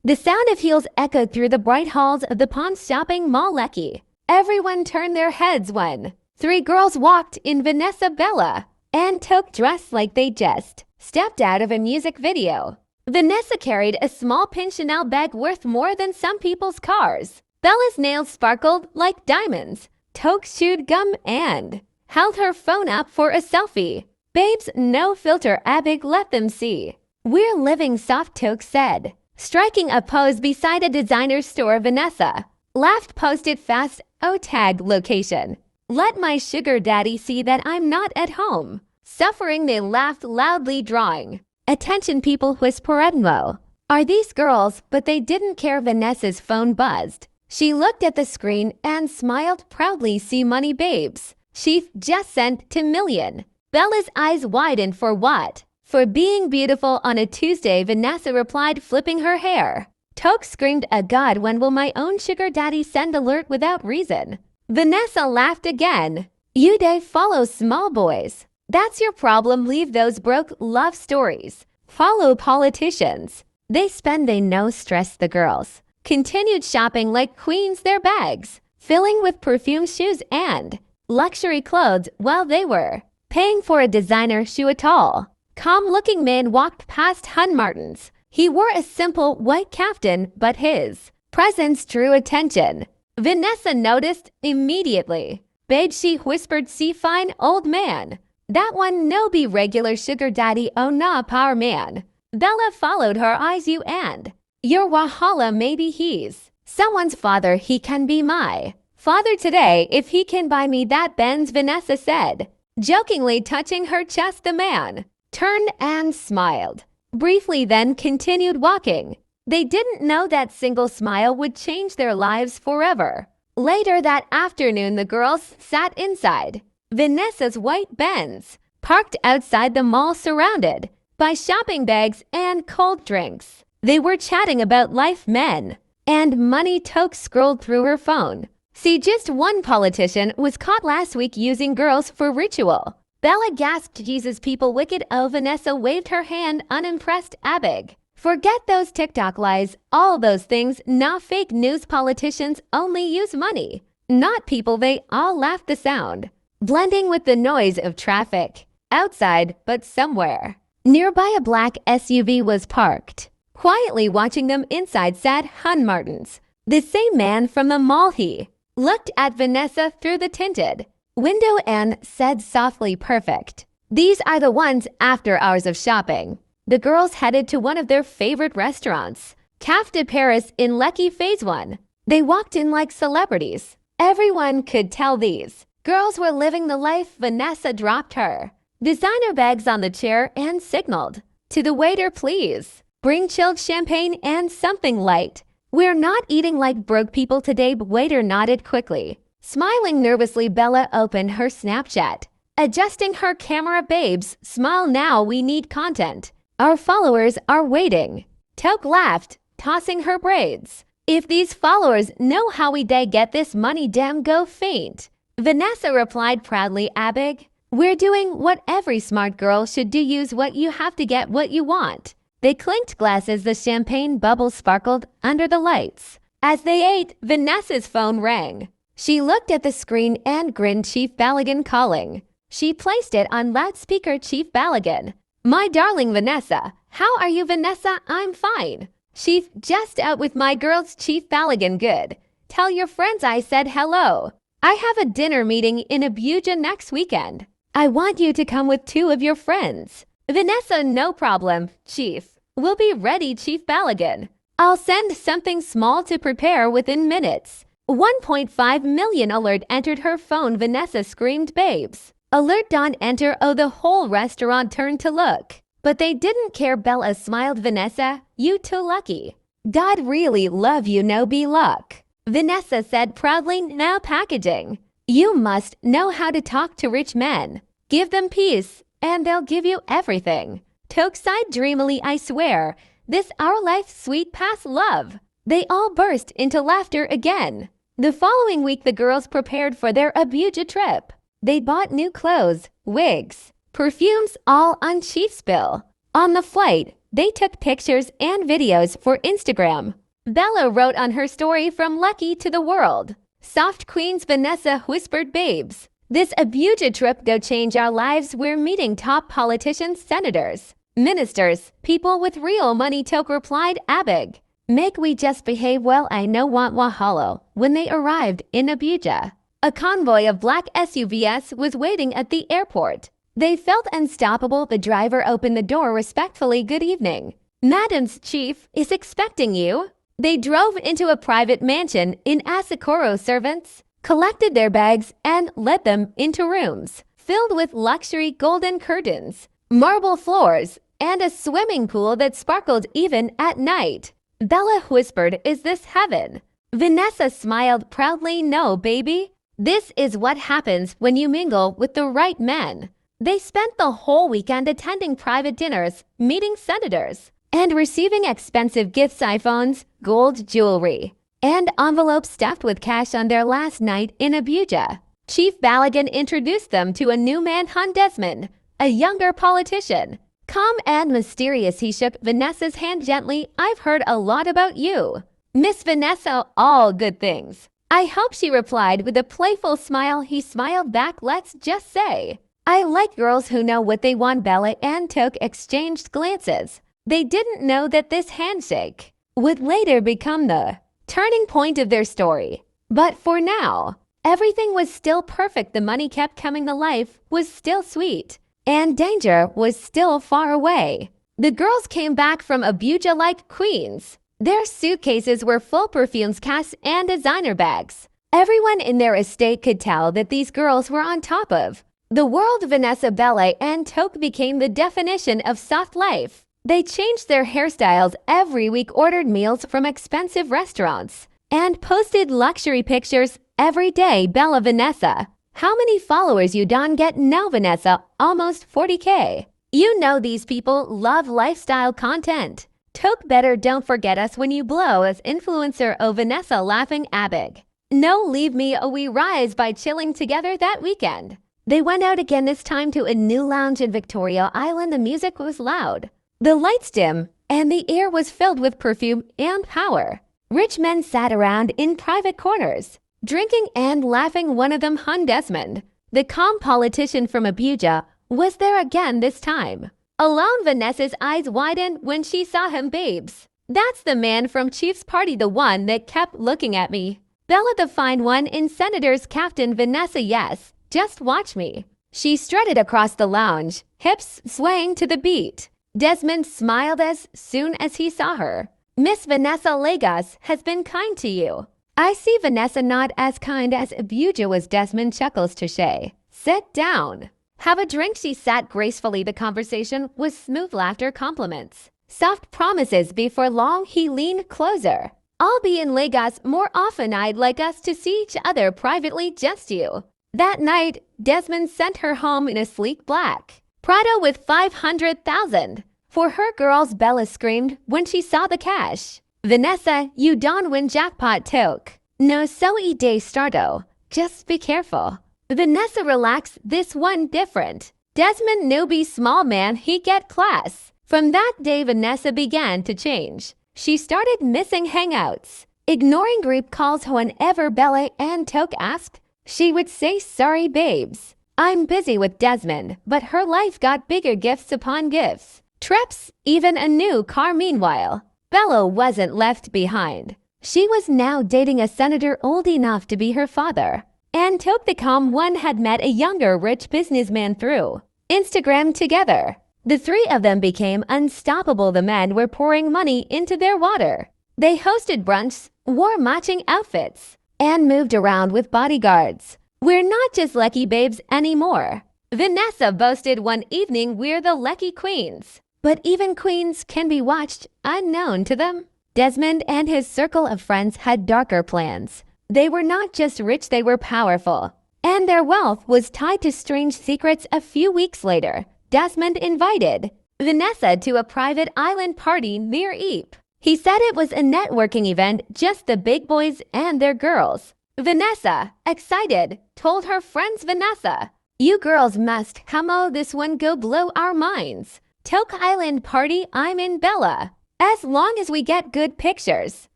The sound of heels echoed through the bright halls of the Pawn shopping mall Lekki. Everyone turned their heads when three girls walked in. Vanessa, Bella, and Toke, dressed like they just stepped out of a music video. Vanessa carried a small pink Chanel bag worth more than some people's cars. Bella's nails sparkled like diamonds. Toke chewed gum and held her phone up for a selfie. Babes, no filter, Abig, let them see. We're living soft, Toke said, striking a pose beside a designer store. Vanessa laughed, posted fast, oh tag location. Let my sugar daddy see that I'm not at home. Suffering, they laughed loudly, drawing attention. People whispered, "Whoa, are these girls?" But they didn't care. Vanessa's phone buzzed. She looked at the screen and smiled proudly. See money, babes. She just sent $2 million. Bella's eyes widened. For what? For being beautiful on a Tuesday, Vanessa replied, flipping her hair. Toke screamed, "Oh God, when will my own sugar daddy send alert without reason?" Vanessa laughed again. You day follow small boys. That's your problem. Leave those broke love stories. Follow politicians. They spend, they know, stress. The girls continued shopping like queens, their bags filling with perfume, shoes, and luxury clothes while they were paying for a designer shoe. A tall, calm-looking man walked past Hun Martin's. He wore a simple white kaftan, but his presence drew attention. Vanessa noticed immediately. Babe, she whispered, see fine old man. That one no be regular sugar daddy, oh nah, power man. Bella followed her eyes. You and your Wahala, maybe he's someone's father. He can be my father today if he can buy me that Benz, Vanessa said, jokingly touching her chest. The man turned and smiled briefly, then continued walking. They didn't know that single smile would change their lives forever. Later that afternoon, the girls sat inside Vanessa's white Benz, parked outside the mall, surrounded by shopping bags and cold drinks. They were chatting about life, men, and money. Toke scrolled through her phone. See, just one politician was caught last week using girls for ritual. Bella gasped, Jesus, people wicked. Oh, Vanessa waved her hand, unimpressed. Abig, forget those TikTok lies, all those things, not fake news. Politicians only use money, not people. They all laughed, the sound blending with the noise of traffic outside. But somewhere nearby, a black SUV was parked. Quietly watching them inside sat Hun Martins, the same man from the mall. He looked at Vanessa through the tinted window and said softly, perfect. These are the ones after hours of shopping. The girls headed to one of their favorite restaurants, Café de Paris in Lekki, Phase 1. They walked in like celebrities. Everyone could tell these girls were living the life. Vanessa dropped her designer bags on the chair and signaled to the waiter, please bring chilled champagne and something light. We're not eating like broke people today. Waiter nodded quickly. Smiling nervously, Bella opened her Snapchat, adjusting her camera. Babes, smile now. We need content. Our followers are waiting. Toke laughed, tossing her braids. If these followers know how we day get this money, damn go faint. Vanessa replied proudly, Abig, we're doing what every smart girl should do. Use what you have to get what you want. They clinked glasses. The champagne bubbles sparkled under the lights. As they ate, Vanessa's phone rang. She looked at the screen and grinned. Chief Balogun calling. She placed it on loudspeaker. Chief Balogun. My darling Vanessa, how are you? Vanessa, I'm fine. Chief, just out with my girls. Chief Balogun, good. Tell your friends I said hello. I have a dinner meeting in Abuja next weekend. I want you to come with 2 of your friends. Vanessa, no problem, Chief. We'll be ready. Chief Balogun. I'll send something small to prepare within minutes. 1.5 million alert entered her phone. Vanessa screamed, babes. Alert don't enter. Oh, the whole restaurant turned to look. But they didn't care. Bella smiled. Vanessa, you too lucky. God really love you, no be luck. Vanessa said proudly, now packaging. You must know how to talk to rich men. Give them peace, and they'll give you everything. Toke sighed dreamily. I swear, this our life sweet past love. They all burst into laughter again. The following week, the girls prepared for their Abuja trip. They bought new clothes, wigs, perfumes, all on Chief's bill. On the flight, They took pictures and videos for Instagram. Bella wrote on her story from Lekki to the world. Soft Queens Vanessa whispered babes. This Abuja trip go change our lives. We're meeting top politicians, senators, ministers, people with real money. Toke replied, Abig. Make we just behave well. I know want Wahalo. When they arrived in Abuja, a convoy of black SUVs was waiting at the airport. They felt unstoppable. The driver opened the door respectfully. Good evening. Madam's chief is expecting you. They drove into a private mansion in Asakoro. Servants collected their bags and led them into rooms filled with luxury golden curtains, marble floors, and a swimming pool that sparkled even at night. Bella whispered, is this heaven? Vanessa smiled proudly. No, baby. This is what happens when you mingle with the right men. They spent the whole weekend attending private dinners, meeting senators, and receiving expensive gifts, iPhones, gold jewelry, and envelopes stuffed with cash on their last night in Abuja. Chief Balogun introduced them to a new man, Desmond, a younger politician. Calm and mysterious, he shook Vanessa's hand gently. I've heard a lot about you, Miss Vanessa, all good things. I hope, she replied with a playful smile. He smiled back. Let's just say, I like girls who know what they want. Bella and Toke exchanged glances. They didn't know that this handshake would later become the turning point of their story. But for now, everything was still perfect. The money kept coming. The life was still sweet. And danger was still far away. The girls came back from Abuja like queens. Their suitcases were full perfumes, cash, and designer bags. Everyone in their estate could tell that these girls were on top of the world. Vanessa, Bella, and Toke became the definition of soft life. They changed their hairstyles every week, ordered meals from expensive restaurants, and posted luxury pictures every day. Bella, Vanessa, how many followers you don't get now? Vanessa, almost 40K. You know these people love lifestyle content. Toke, better don't forget us when you blow as influencer. Oh, Vanessa, laughing. Abig. No, leave me. Oh, we rise by chilling together that weekend. They went out again, this time to a new lounge in Victoria Island. The music was loud, the lights dim, and the air was filled with perfume and power. Rich men sat around in private corners, drinking and laughing. One of them, Desmond, the calm politician from Abuja, was there again this time. Alone, Vanessa's eyes widened when she saw him. Babes, that's the man from Chief's party, the one that kept looking at me. Bella, the fine one in Senator's captain. Vanessa, yes, just watch me. She strutted across the lounge, hips swaying to the beat. Desmond smiled as soon as he saw her. Miss Vanessa, Lagos has been kind to you. I see. Vanessa, not as kind as Abuja was. Desmond chuckles. Touche. Sit down. Have a drink. She sat gracefully. The conversation was smooth laughter, compliments, soft promises. Before long, he leaned closer. I'll be in Lagos more often. I'd like us to see each other privately, just you. That night, Desmond sent her home in a sleek black Prado with 500,000 for her girls. Bella screamed when she saw the cash. Vanessa, you don't win jackpot. Toke, no soy de stardo. Just be careful. Vanessa, relax. This one different. Desmond, newbie, small man, he get class. From that day, Vanessa began to change. She started missing hangouts, ignoring group calls. Whenever Bella and Toke asked, she would say, sorry, babes, I'm busy with Desmond. But her life got bigger, gifts upon gifts, trips, even a new car. Meanwhile, Bella wasn't left behind. She was now dating a senator old enough to be her father. And Toke, the calm one, had met a younger rich businessman through Instagram. Together, the three of them became unstoppable. The men were pouring money into their water. They hosted brunches, wore matching outfits, and moved around with bodyguards. We're not just Lekki babes anymore, Vanessa boasted one evening. We're the Lekki queens. But even queens can be watched unknown to them. Desmond and his circle of friends had darker plans. They were not just rich, they were powerful. And their wealth was tied to strange secrets. A few weeks later, Desmond invited Vanessa to a private island party near Ypres. He said it was a networking event, just the big boys and their girls. Vanessa, excited, told her friends, Vanessa, you girls must come. Oh, this one go blow our minds. Toke Island party, I'm in Bella. As long as we get good pictures.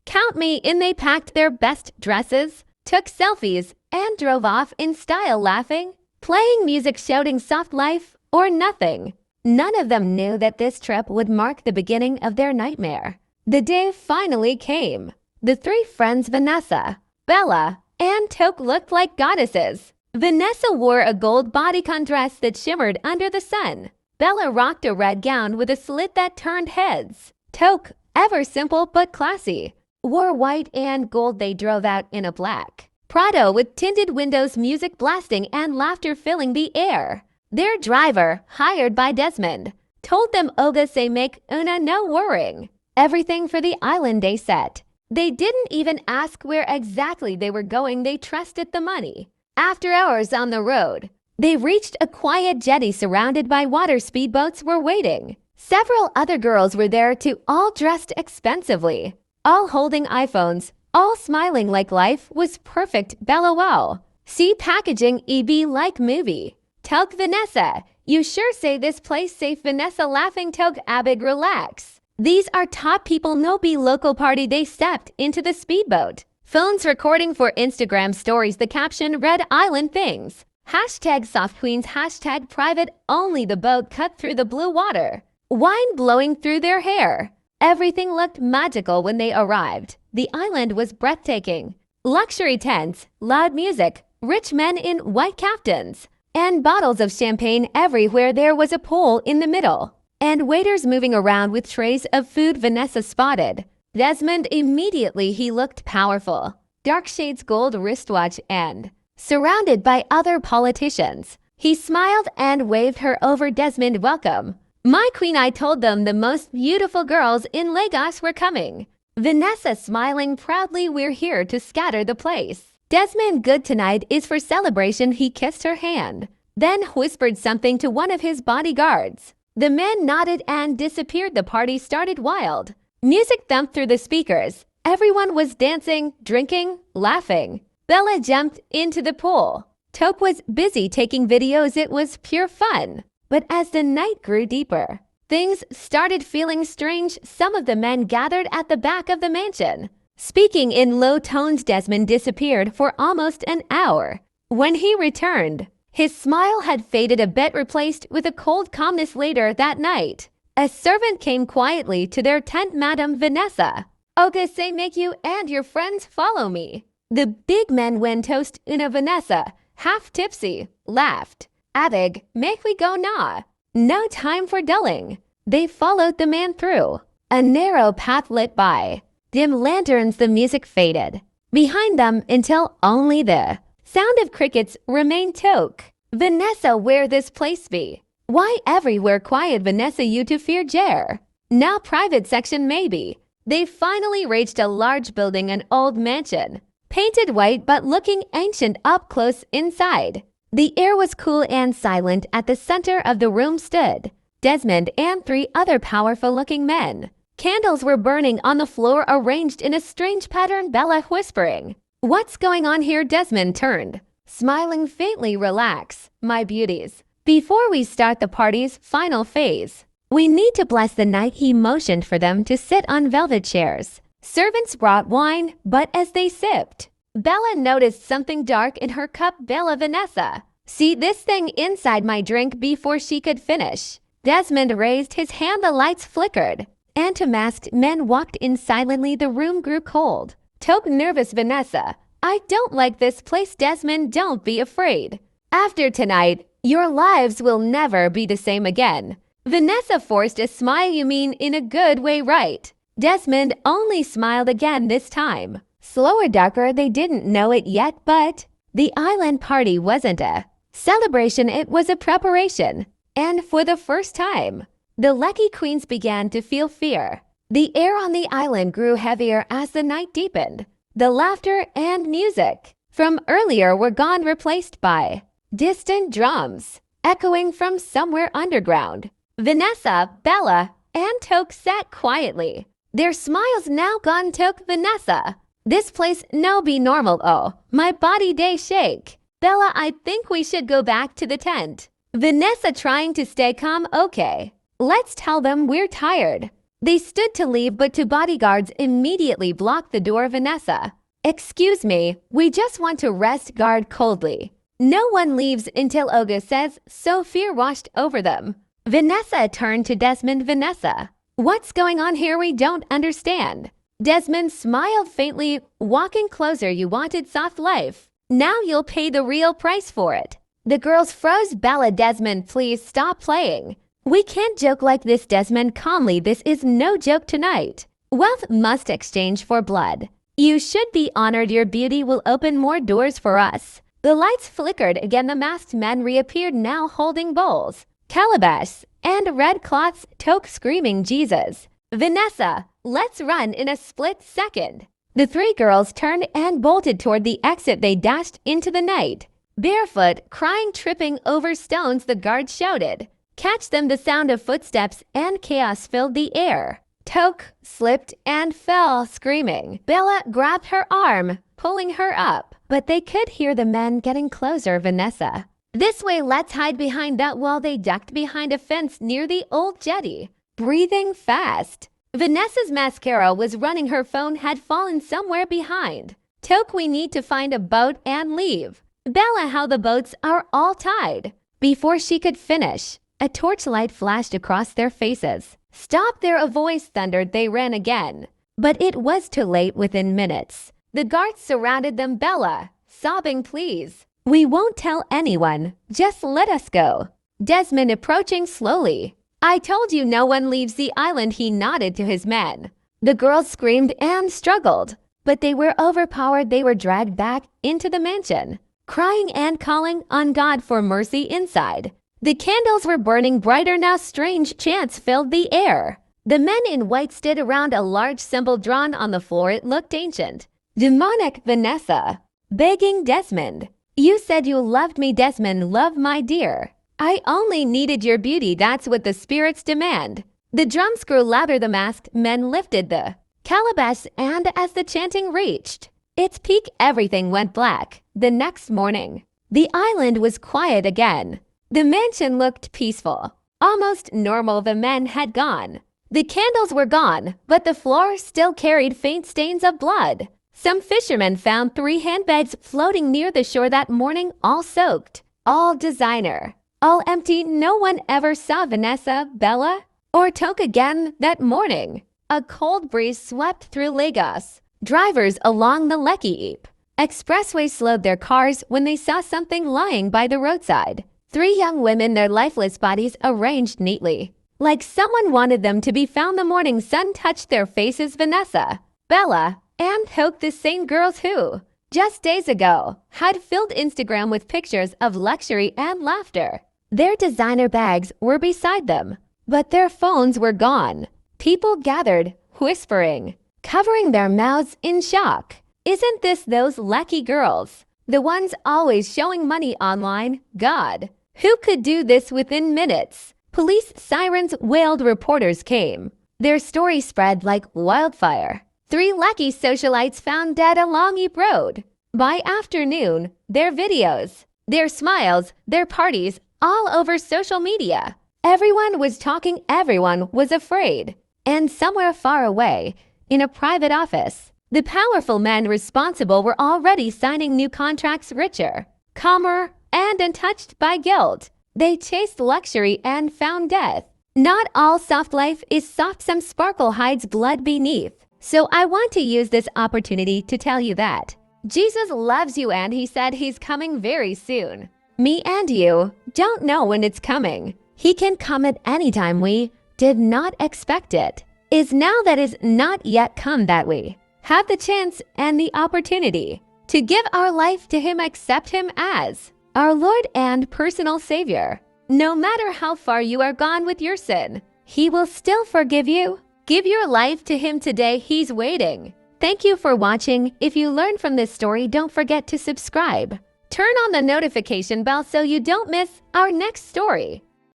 Count me in. They packed their best dresses, took selfies, and drove off in style, laughing, playing music, shouting soft life or nothing. None of them knew that this trip would mark the beginning of their nightmare. The day finally came. The three friends, Vanessa, Bella, and Toke, looked like goddesses. Vanessa wore a gold bodycon dress that shimmered under the sun. Bella rocked a red gown with a slit that turned heads. Toke, ever simple but classy, wore white and gold. They drove out in a black Prado with tinted windows, music blasting and laughter filling the air. Their driver, hired by Desmond, told them Oga say make una no worrying. Everything for the island day set. They didn't even ask where exactly they were going. They trusted the money. After hours on the road, they reached a quiet jetty surrounded by water. Speedboats were waiting. Several other girls were there too, all dressed expensively, all holding iPhones, all smiling like life was perfect. Bella, wow. See packaging EB like movie. Toke, Vanessa, you sure say this place safe. Vanessa laughing. Toke, Abig, relax. These are top people. No be local party. They stepped into the speedboat. Phones recording for Instagram stories. The caption read Island Things. Hashtag soft queens. Hashtag private only. The boat cut through the blue water. Wine blowing through their hair. Everything looked magical when they arrived. The island was breathtaking. Luxury tents, loud music, rich men in white caftans, and bottles of champagne everywhere. There was a pool in the middle, and waiters moving around with trays of food. Vanessa spotted Desmond immediately. He looked powerful. Dark shades, gold wristwatch, and surrounded by other politicians. He smiled and waved her over. Desmond, welcome. My queen, I told them the most beautiful girls in Lagos were coming. Vanessa smiling proudly, we're here to scatter the place. Desmond, good, tonight is for celebration. He kissed her hand, then whispered something to one of his bodyguards. The men nodded and disappeared. The party started wild. Music thumped through the speakers. Everyone was dancing, drinking, laughing. Bella jumped into the pool. Toke was busy taking videos. It was pure fun. But as the night grew deeper, things started feeling strange. Some of the men gathered at the back of the mansion, speaking in low tones. Desmond disappeared for almost an hour. When he returned, his smile had faded a bit, replaced with a cold calmness. Later that night, a servant came quietly to their tent. Madam Vanessa, Oga say make you and your friends follow me. The big men went toast. Una Vanessa, half tipsy, laughed. Abig, make we go na. No time for dulling. They followed the man through a narrow path lit by dim lanterns. The music faded behind them until only the sound of crickets remained. Toke, Vanessa, where this place be? Why everywhere quiet? Vanessa, you to fear Jer. Now private section maybe. They finally reached a large building, an old mansion, painted white but looking ancient up close inside. The air was cool and silent. At the center of the room stood Desmond and three other powerful-looking men. Candles were burning on the floor, arranged in a strange pattern. Bella whispering, what's going on here? Desmond turned, smiling faintly. Relax, my beauties. Before we start the party's final phase, we need to bless the night. He motioned for them to sit on velvet chairs. Servants brought wine, but as they sipped, Bella noticed something dark in her cup. Bella, Vanessa, see this thing inside my drink. Before she could finish, Desmond raised his hand. The lights flickered, and two masked men walked in silently. The room grew cold. Toke, nervous. Vanessa, I don't like this place. Desmond, don't be afraid. After tonight, your lives will never be the same again. Vanessa forced a smile. You mean in a good way, right? Desmond only smiled again, this time slower, darker. They didn't know it yet, but the island party wasn't a celebration. It was a preparation. And for the first time, the Lekki queens began to feel fear. The air on the island grew heavier as the night deepened. The laughter and music from earlier were gone, replaced by distant drums echoing from somewhere underground. Vanessa, Bella, and Toke sat quietly, their smiles now gone. Toke, Vanessa, this place no be normal. Oh, my body day shake. Bella, I think we should go back to the tent. Vanessa, trying to stay calm. Okay. Let's tell them we're tired. They stood to leave, but two bodyguards immediately blocked the door. Vanessa, excuse me, we just want to rest. Guard coldly. No one leaves until Olga says so. Fear washed over them. Vanessa turned to Desmond. Vanessa, what's going on here? We don't understand. Desmond smiled faintly, walking closer. You wanted soft life. Now you'll pay the real price for it. The girls froze. Bella, Desmond, please stop playing. We can't joke like this. Desmond, calmly, this is no joke tonight. Wealth must exchange for blood. You should be honored. Your beauty will open more doors for us. The lights flickered again. The masked men reappeared, now holding bowls, calabash, and red cloths. Toke screaming, Jesus. Vanessa, let's run. In a split second, the three girls turned and bolted toward the exit. They dashed into the night, barefoot, crying, tripping over stones. The guards shouted, catch them. The sound of footsteps and chaos filled the air. Toke slipped and fell, screaming. Bella grabbed her arm, pulling her up, but they could hear the men getting closer. Vanessa, this way, let's hide behind that wall. They ducked behind a fence near the old jetty, breathing fast. Vanessa's mascara was running. Her phone had fallen somewhere behind. Toke, we need to find a boat and leave. Bella, how the boats are all tied. Before she could finish, a torchlight flashed across their faces. Stop there, a voice thundered. They ran again, but it was too late. Within minutes, the guards surrounded them. Bella, sobbing, please, we won't tell anyone. Just let us go. Desmond approaching slowly. I told you no one leaves the island. He nodded to his men. The girls screamed and struggled, but they were overpowered. They were dragged back into the mansion, crying and calling on God for mercy inside. The candles were burning brighter now. Strange chants filled the air. The men in white stood around a large symbol drawn on the floor. It looked ancient, demonic. Vanessa, begging Desmond, you said you loved me. Desmond, love my dear. I only needed your beauty. That's what the spirits demand. The drums grew louder. The masked men lifted the calabash, and as the chanting reached its peak, everything went black. The next morning, the island was quiet again. The mansion looked peaceful, almost normal. The men had gone. The candles were gone, but the floor still carried faint stains of blood. Some fishermen found 3 handbags floating near the shore that morning, all soaked, all designer, all empty. No one ever saw Vanessa, Bella, or Toke again that morning. A cold breeze swept through Lagos. Drivers along the Lekki expressway slowed their cars when they saw something lying by the roadside. 3 young women, their lifeless bodies arranged neatly, like someone wanted them to be found. The morning sun touched their faces. Vanessa, Bella, and Toke, the same girls who, just days ago, had filled Instagram with pictures of luxury and laughter. Their designer bags were beside them, but their phones were gone. People gathered, whispering, covering their mouths in shock. Isn't this those lucky girls? The ones always showing money online? God, who could do this within minutes? Police sirens wailed. Reporters came. Their story spread like wildfire. 3 lucky socialites found dead along Ype Road. By afternoon, their videos, their smiles, their parties, all over social media. Everyone was talking. Everyone was afraid. And somewhere far away, in a private office, the powerful men responsible were already signing new contracts, richer, calmer, and untouched by guilt. They chased luxury and found death. Not all soft life is soft. Some sparkle hides blood beneath. So I want to use this opportunity to tell you that Jesus loves you, and he said he's coming very soon. Me and you don't know when it's coming. He can come at any time. We did not expect it. Is now that is not yet come that we have the chance and the opportunity to give our life to him, accept him as our Lord and personal Savior. No matter how far you are gone with your sin, he will still forgive you. Give your life to him today. He's waiting. Thank you for watching. If you learned from this story, don't forget to subscribe. Turn on the notification bell so you don't miss our next story.